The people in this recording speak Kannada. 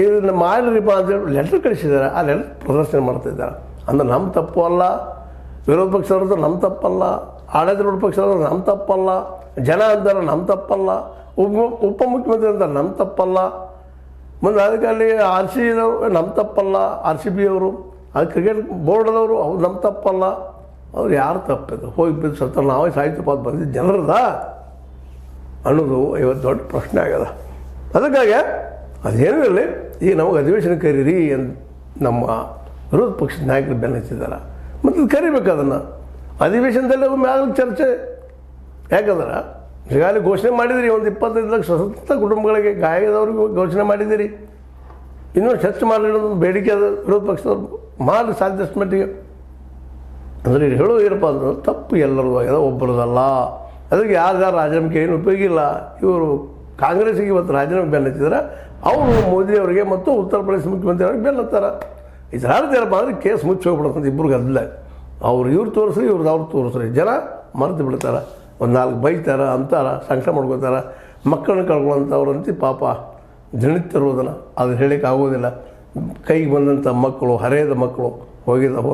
ಇದನ್ನು ಮಾಡಿರಿಪ್ಪ ಅಂತೇಳಿ ಲೆಟ್ರ್ ಕಳಿಸಿದ್ದಾರೆ. ಆ ಲೆಟ್ರ್ ಪ್ರದರ್ಶನ ಮಾಡ್ತಿದ್ದಾರೆ. ಅಂದರೆ ನಮ್ಮ ತಪ್ಪು ಅಲ್ಲ, ವಿರೋಧ ಪಕ್ಷದವ್ರದ್ದು ನಮ್ಮ ತಪ್ಪಲ್ಲ, ಆಡಳಿತ ಪಕ್ಷದವ್ರದ್ದು ನಮ್ಮ ತಪ್ಪಲ್ಲ, ಜನ ಅಂತಾರೆ ನಮ್ಮ ತಪ್ಪಲ್ಲ, ಉಪಮುಖ್ಯಮಂತ್ರಿ ಅಂತಾರೆ ನಮ್ಮ ತಪ್ಪಲ್ಲ, ಮುಂದೆ ಅದಕ್ಕೆ ಅಲ್ಲಿ RCB ನಮ್ಮ ತಪ್ಪಲ್ಲ, RCB ಅವರು, ಅದು ಕ್ರಿಕೆಟ್ ಬೋರ್ಡ್ದವರು ಅವ್ರು ನಮ್ಮ ತಪ್ಪಲ್ಲ. ಅವ್ರು ಯಾರು ತಪ್ಪಿದ್ದು? ಹೋಗಿ ಬಿದ್ದು ಸತ್ತ ನಾವೇ ಸಾಹಿತ್ಯ ಪಾದ ಬಂದಿದ್ದು ಜನರದ ಅನ್ನೋದು ಇವತ್ತು ದೊಡ್ಡ ಪ್ರಶ್ನೆ ಆಗ್ಯದ. ಅದಕ್ಕಾಗಿ ಅದೇನೂ ಇರಲಿ, ಈಗ ನಮಗೆ ಅಧಿವೇಶನ ಕರೀರಿ ಅಂತ ನಮ್ಮ ವಿರೋಧ ಪಕ್ಷದ ನಾಯಕರು ಬೆನ್ನತ್ತಿದ್ದಾರೆ. ಮತ್ತು ಕರಿಬೇಕು ಅದನ್ನು ಅಧಿವೇಶನದಲ್ಲಿ ಮ್ಯಾಲ ಚರ್ಚೆ. ಯಾಕಂದ್ರೆ ಈಗಾಗಲೇ ಘೋಷಣೆ ಮಾಡಿದಿರಿ, ಒಂದು 25 ಲಕ್ಷ ಸ್ವತಂತ್ರ ಕುಟುಂಬಗಳಿಗೆ ಗಾಯದವ್ರಿಗೂ ಘೋಷಣೆ ಮಾಡಿದ್ದೀರಿ. ಇನ್ನೂ ಹೆಚ್ಚು ಮಾಡಿರೋದು ಬೇಡಿಕೆ ಅದು ವಿರೋಧ ಪಕ್ಷದವ್ರು ಮಾಡಿ ಸಾಧ್ಯಷ್ಟು ಮಟ್ಟಿಗೆ. ಅಂದರೆ ಹೇಳೋದು ಏನಪ್ಪ ಅಂದ್ರೆ ತಪ್ಪು ಎಲ್ಲರದು ಆಗ್ಯದ, ಒಬ್ಬರದಲ್ಲ. ಅದಕ್ಕೆ ಯಾರು ರಾಜೀನಾಮೆಗೆ ಏನು ಉಪಯೋಗ ಇಲ್ಲ. ಇವರು ಕಾಂಗ್ರೆಸ್ಸಿಗೆ ಇವತ್ತು ರಾಜೀನಾಮೆ ಬೆನ್ನತ್ತಿದ್ದಾರೆ, ಅವರು ಮೋದಿಯವರಿಗೆ ಮತ್ತು ಉತ್ತರ ಪ್ರದೇಶ ಮುಖ್ಯಮಂತ್ರಿ ಅವ್ರಿಗೆ ಬೆನ್ನತ್ತಾರೆ. ಇದರ ಅರ್ಥ ಏನಪ್ಪ ಅಂದರೆ ಕೇಸ್ ಮುಚ್ಚಿ ಹೋಗ್ಬಿಡುತ್ತೆ ಇಬ್ಬರಿಗೆ ಅಲ್ಲ. ಇವ್ರು ತೋರಿಸ್ರಿ, ಇವ್ರದ್ದು ಅವ್ರು ತೋರಿಸ್ರಿ, ಜನ ಮರೆತು ಬಿಡ್ತಾರೆ. ಒಂದು 4 ಬೈತಾರೆ ಅಂತಾರೆ, ಸಂಕಟ ಮಾಡ್ಕೋತಾರೆ. ಮಕ್ಕಳನ್ನ ಕಳ್ಕೊಳ್ಳೋಂಥವ್ರಂತ ಪಾಪ ದಿನನಿತ್ಯ ಇರೋದನ್ನು ಅದು ಹೇಳೋಕ್ಕೆ ಆಗೋದಿಲ್ಲ. ಕೈಗೆ ಬಂದಂಥ ಮಕ್ಕಳು, ಹರೆಯದ ಮಕ್ಕಳು ಹೋಗಿದ